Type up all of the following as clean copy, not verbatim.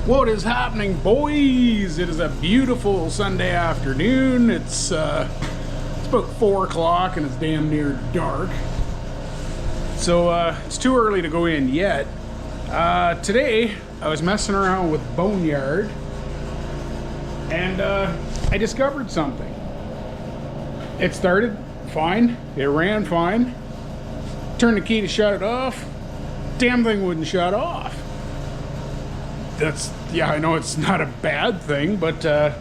What is happening, boys? It is a beautiful Sunday afternoon. It's about 4 o'clock and it's damn near dark. So it's too early to go in yet. Today I was messing around with Boneyard and I discovered something. It started fine, it ran fine. Turned the key to shut it off. Damn thing wouldn't shut off. Yeah, I know it's not a bad thing, but I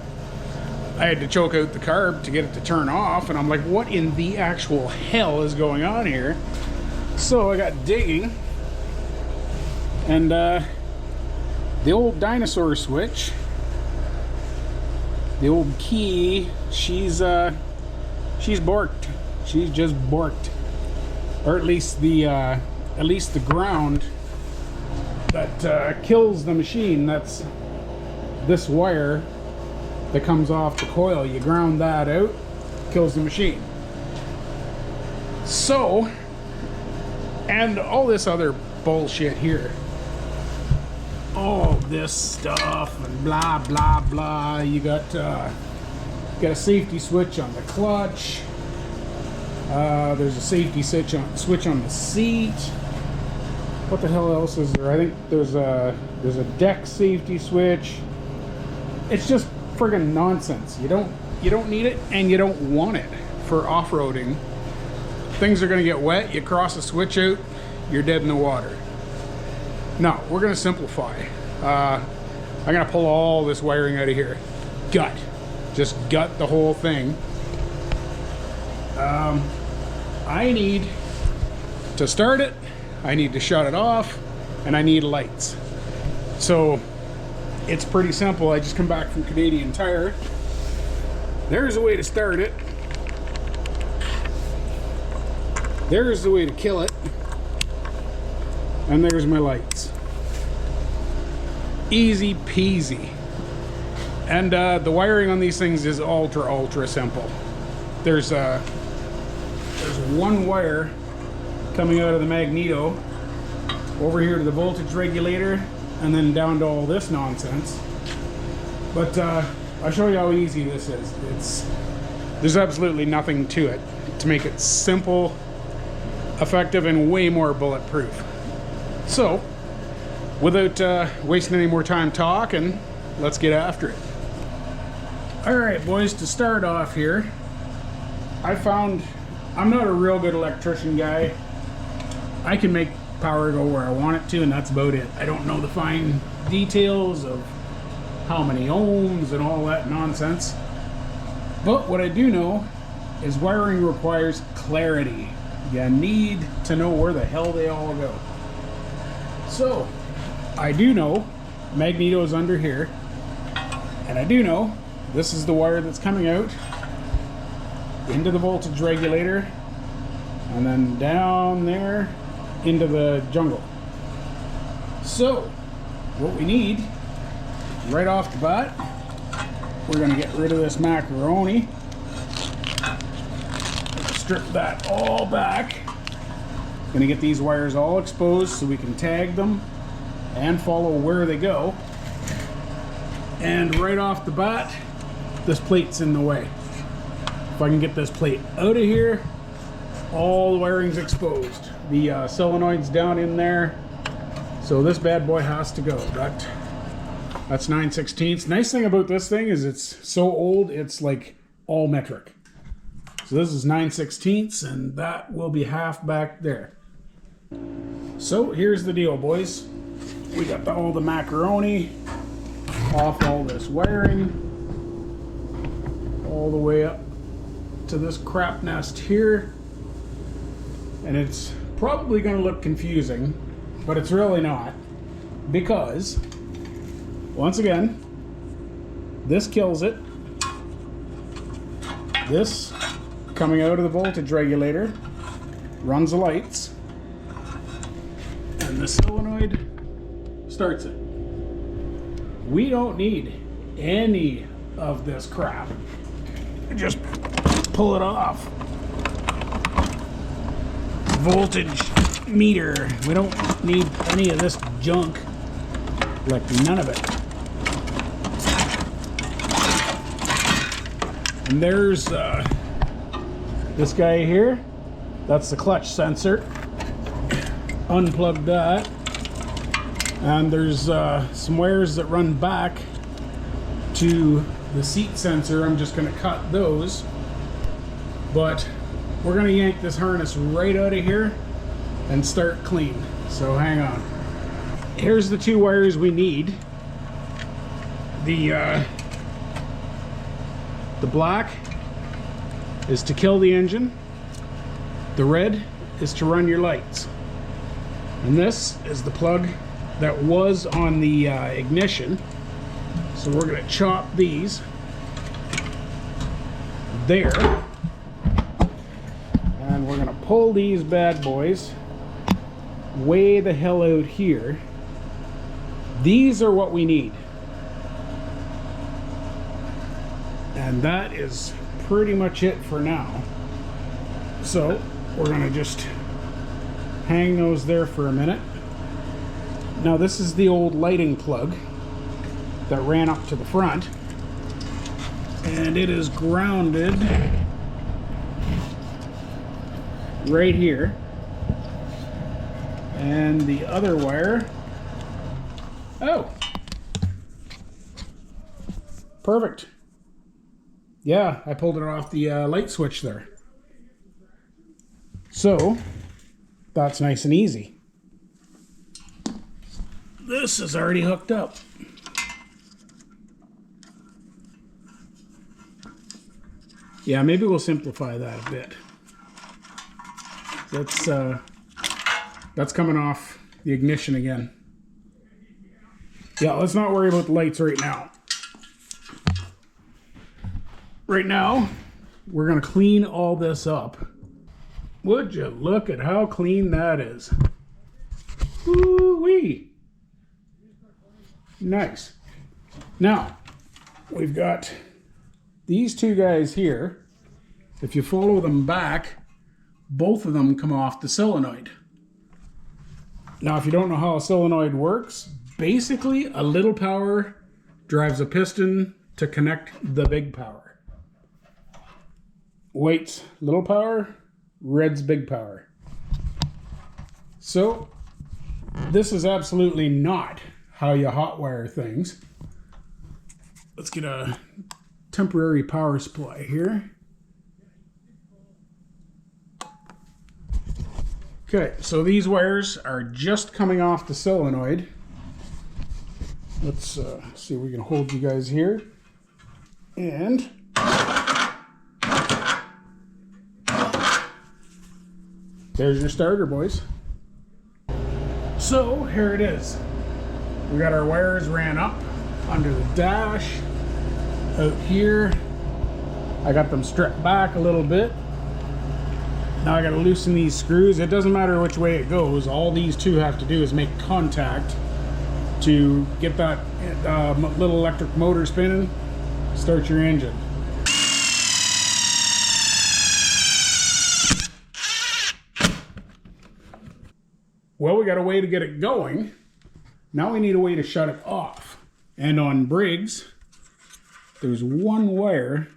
had to choke out the carb to get it to turn off, and I'm like, what in the actual hell is going on here? So I got digging, and the old dinosaur switch, the old key, she's borked. She's just borked, or at least the ground that kills the machine. That's this wire that comes off the coil. You ground that out, kills the machine. So, and all this other bullshit here, all this stuff and blah blah blah. You got a safety switch on the clutch. There's a safety switch on the seat. What the hell else is there? I think there's a deck safety switch. It's just friggin' nonsense. You don't need it, and you don't want it for off-roading. Things are gonna get wet. You cross a switch out, you're dead in the water. No, we're gonna simplify. I'm gonna pull all this wiring out of here. Just gut the whole thing. I need to start it. I need to shut it off, and I need lights. So it's pretty simple. I just come back from Canadian Tire. There's a way to start it. There's the way to kill it. And there's my lights. Easy peasy. And the wiring on these things is ultra simple. There's one wire coming out of the magneto over here to the voltage regulator, and then down to all this nonsense. But I'll show you how easy this is. There's absolutely nothing to it to make it simple, effective, and way more bulletproof. So without wasting any more time talking, let's get after it. Alright boys, to start off here, I'm not a real good electrician guy. I can make power go where I want it to, and that's about it. I don't know the fine details of how many ohms and all that nonsense. But what I do know is wiring requires clarity. You need to know where the hell they all go. So, I do know magneto is under here, and I do know this is the wire that's coming out into the voltage regulator, and then down there into the jungle. So what we need right off the bat, we're going to get rid of this macaroni, strip that all back. Going to get these wires all exposed so we can tag them and follow where they go. And right off the bat, this plate's in the way. If I can get this plate out of here, all the wiring's exposed. The solenoid's down in there, so this bad boy has to go. That's 9/16. Nice thing about this thing is it's so old, it's like all metric. So this is 9/16, and that will be half back there. So here's the deal, boys. We got all the macaroni off all this wiring, all the way up to this crap nest here. And it's probably going to look confusing, but it's really not, because once again, this kills it. This coming out of the voltage regulator runs the lights, and the solenoid starts it. We don't need any of this crap. Just pull it off. Voltage meter. We don't need any of this junk. Like none of it. And there's this guy here. That's the clutch sensor. Unplug that. And there's some wires that run back to the seat sensor. I'm just going to cut those. But we're going to yank this harness right out of here and start clean. So hang on. Here's the two wires we need. The black is to kill the engine. The red is to run your lights. And this is the plug that was on the ignition. So we're going to chop these there. And we're going to pull these bad boys way the hell out here. These are what we need. And that is pretty much it for now. So we're going to just hang those there for a minute. Now this is the old lighting plug that ran up to the front. And it is grounded right here. And the other wire, oh, perfect. Yeah, I pulled it off the light switch there. So that's nice and easy. This is already hooked up. Yeah, maybe we'll simplify that a bit. That's coming off the ignition again. Yeah, let's not worry about the lights right now. Right now, we're going to clean all this up. Would you look at how clean that is? Woo-wee! Nice. Now, we've got these two guys here. If you follow them back, both of them come off the solenoid. Now, if you don't know how a solenoid works, basically a little power drives a piston to connect the big power. White's little power, red's big power. So, this is absolutely not how you hotwire things. Let's get a temporary power supply here. Okay, so these wires are just coming off the solenoid. Let's see if we can hold you guys here. And there's your starter, boys. So here it is. We got our wires ran up under the dash, out here. I got them stripped back a little bit. Now I got to loosen these screws. It doesn't matter which way it goes. All these two have to do is make contact to get that little electric motor spinning, start your engine. Well, we got a way to get it going. Now we need a way to shut it off. And on Briggs, there's one wire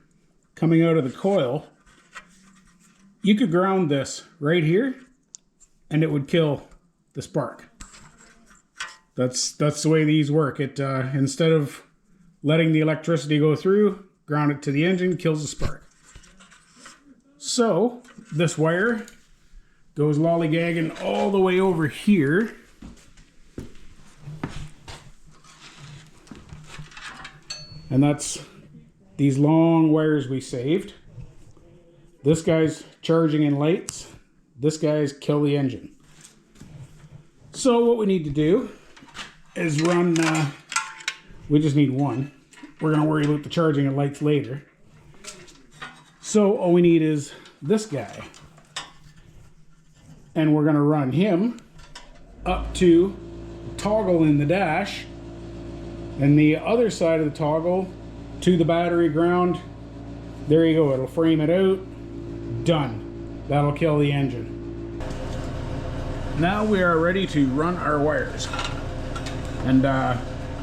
coming out of the coil. You could ground this right here and it would kill the spark. That's the way these work. It instead of letting the electricity go through, ground it to the engine, kills the spark. So this wire goes lollygagging all the way over here. And that's these long wires we saved. This guy's charging in lights. This guy's kill the engine. So what we need to do is run, we just need one. We're gonna worry about the charging and lights later. So all we need is this guy. And we're gonna run him up to toggle in the dash, and the other side of the toggle to the battery ground. There you go, it'll frame it out. Done. That'll kill the engine. Now we are ready to run our wires. And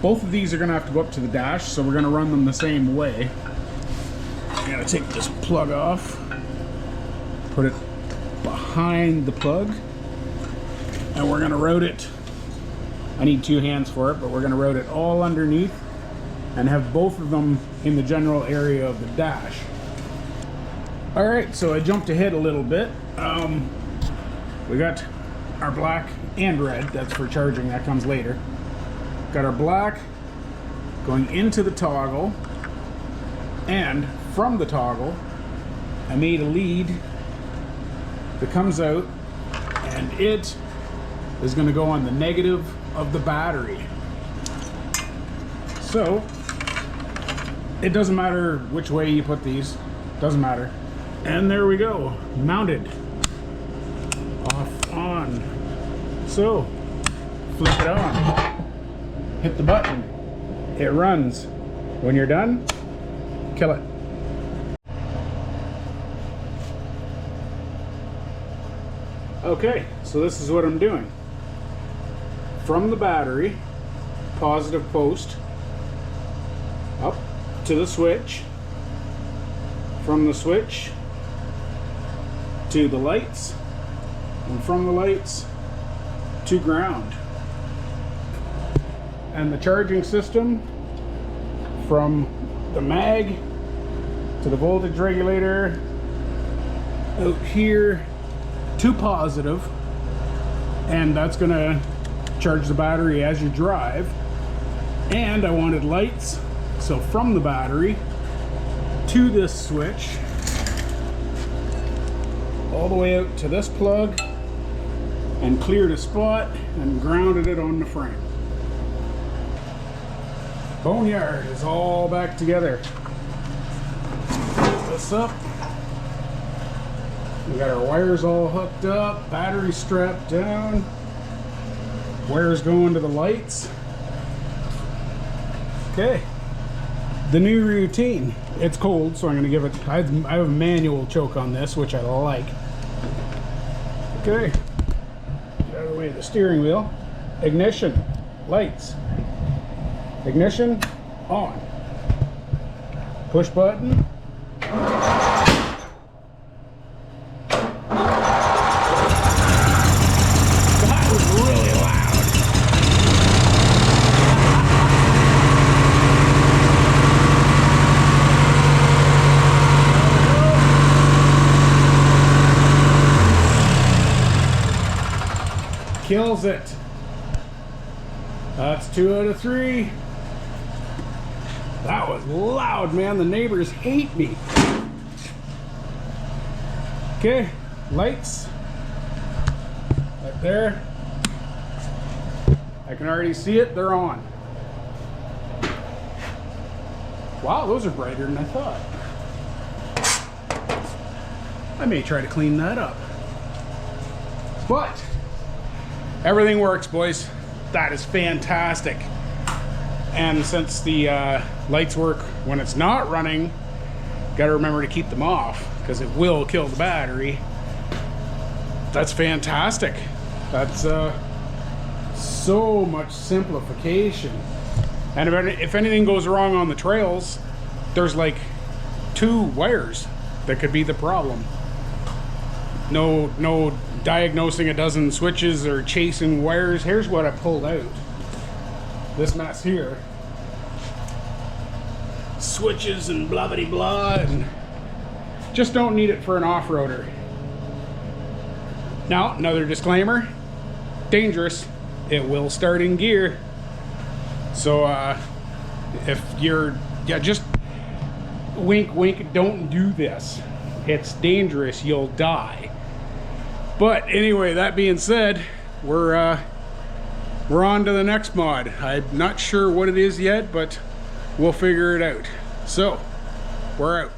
both of these are gonna have to go up to the dash, so we're gonna run them the same way. I gotta take this plug off, put it behind the plug, and we're gonna route it. I need 2 hands for it, but we're gonna route it all underneath and have both of them in the general area of the dash. All right, so I jumped ahead a little bit. We got our black and red, that's for charging, that comes later. Got our black going into the toggle, and from the toggle, I made a lead that comes out, and it is gonna go on the negative of the battery. So, it doesn't matter which way you put these, doesn't matter. And there we go, mounted. Off, on. So, flip it on. Hit the button. It runs. When you're done, kill it. Okay, so this is what I'm doing. From the battery, positive post, up to the switch, from the switch to the lights, and from the lights to ground. And the charging system from the mag to the voltage regulator out here to positive, and that's gonna charge the battery as you drive. And I wanted lights, so from the battery to this switch all the way out to this plug, and cleared a spot and grounded it on the frame. Boneyard is all back together. Lift this up. We got our wires all hooked up, battery strapped down, wires going to the lights. Okay, the new routine. It's cold, so I'm gonna give it, I have a manual choke on this, which I like. Okay, get out of the way of the steering wheel. Ignition, lights. Ignition, on. Push button. That was really loud. Kills it. That's 2 out of 3. That was loud, man. The neighbors hate me. Okay, lights. Right there. I can already see it. They're on. Wow, those are brighter than I thought. I may try to clean that up. But everything works, boys. That is fantastic. And since the lights work when it's not running, gotta remember to keep them off because it will kill the battery. That's fantastic. That's so much simplification. And if anything goes wrong on the trails, there's like 2 wires that could be the problem. No diagnosing a dozen switches or chasing wires. Here's what I pulled out. This mess here. Switches and blah blah blah, and just don't need it for an off-roader. Now, another disclaimer, dangerous. It will start in gear. So if you're, just wink wink, don't do this. It's dangerous, you'll die. But anyway, that being said, we're on to the next mod. I'm not sure what it is yet, but we'll figure it out. So, we're out.